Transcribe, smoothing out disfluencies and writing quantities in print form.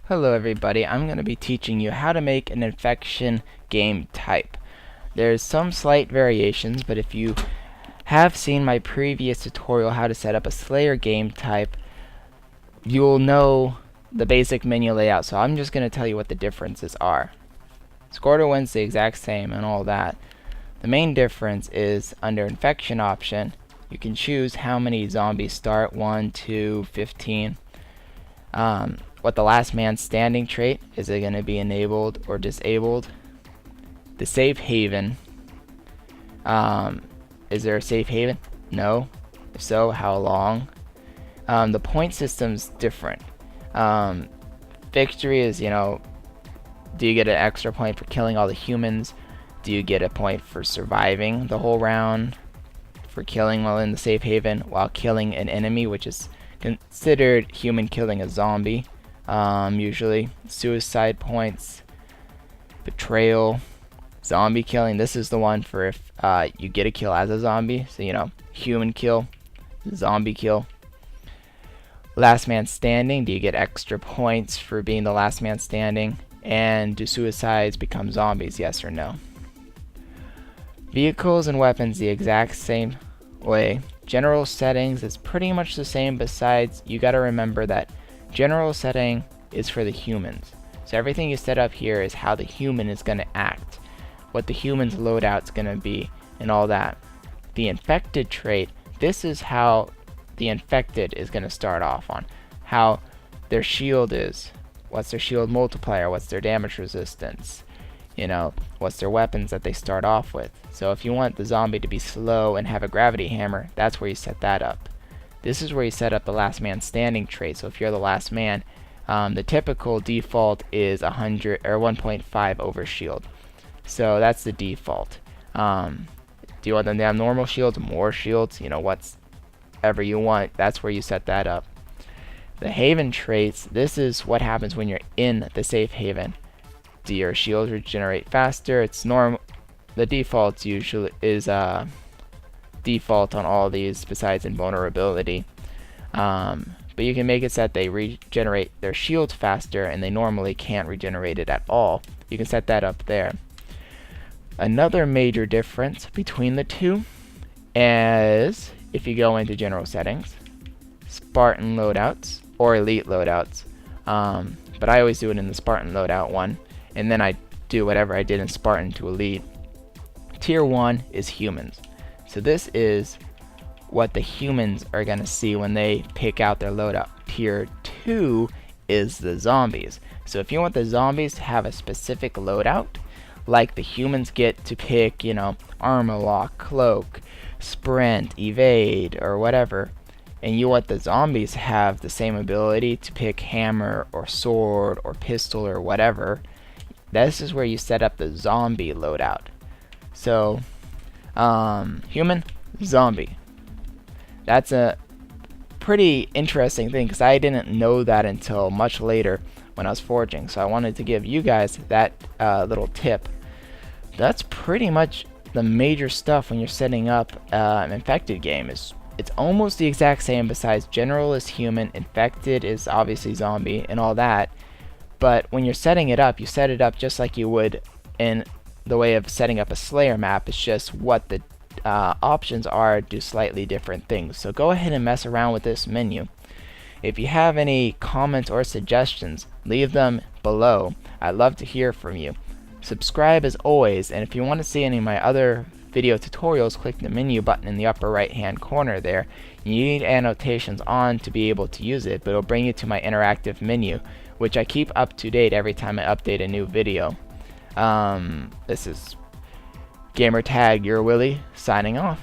Hello everybody, I'm going to be teaching you how to make an infection game type. There's some slight variations, but if you have seen my previous tutorial how to set up a Slayer game type, you'll know the basic menu layout, so I'm just going to tell you what the differences are. Score to win's the exact same and all that. The main difference is under infection option, you can choose how many zombies start, 1, 2, 15. What the last man standing trait, is it going to be enabled or disabled? The safe haven, is there a safe haven? No. If so, how long? The point system's different. Victory is, do you get an extra point for killing all the humans? Do you get a point for surviving the whole round? For killing while in the safe haven, while killing an enemy, which is considered human killing a zombie. Usually suicide points, betrayal, zombie killing. This is the one for if you get a kill as a zombie, so human kill, zombie kill. Last man standing, do you get extra points for being the last man standing? And do suicides become zombies, yes or no? Vehicles and weapons the exact same way. General settings is pretty much the same, besides you gotta remember that general setting is for the humans. So everything you set up here is how the human is gonna act, what the human's loadout's gonna be, and all that. The infected trait, this is how the infected is gonna start off on, how their shield is, what's their shield multiplier, what's their damage resistance, what's their weapons that they start off with. So if you want the zombie to be slow and have a gravity hammer, that's where you set that up. This is where you set up the last man standing trait. So if you're the last man, the typical default is 100 or 1.5 over shield. So that's the default. Do you want them to have normal shields, more shields, whatever you want, that's where you set that up. The haven traits, this is what happens when you're in the safe haven. Do your shields regenerate faster? It's normal. The default usually is default on all these besides invulnerability. But you can make it so that they regenerate their shield faster, and they normally can't regenerate it at all. You can set that up there. Another major difference between the two is if you go into general settings, Spartan loadouts or elite loadouts. But I always do it in the Spartan loadout one, and then I do whatever I did in Spartan to elite. Tier 1 is humans. So this is what the humans are going to see when they pick out their loadout. Tier 2 is the zombies. So if you want the zombies to have a specific loadout, like the humans get to pick, armor lock, cloak, sprint, evade, or whatever, and you want the zombies to have the same ability to pick hammer or sword or pistol or whatever, this is where you set up the zombie loadout. So, human, zombie. That's a pretty interesting thing, because I didn't know that until much later when I was forging. So I wanted to give you guys that little tip. That's pretty much the major stuff when you're setting up an infected game. It's almost the exact same, besides general is human, infected is obviously zombie, and all that. But when you're setting it up, you set it up just like you would in the way of setting up a Slayer map. It's just what the options are do slightly different things. So go ahead and mess around with this menu. If you have any comments or suggestions, leave them below. I'd love to hear from you. Subscribe as always, and if you want to see any of my other video tutorials, click the menu button in the upper right hand corner there. You need annotations on to be able to use it, but it'll bring you to my interactive menu, which I keep up to date every time I update a new video. This is Gamertag YOURWILLY signing off.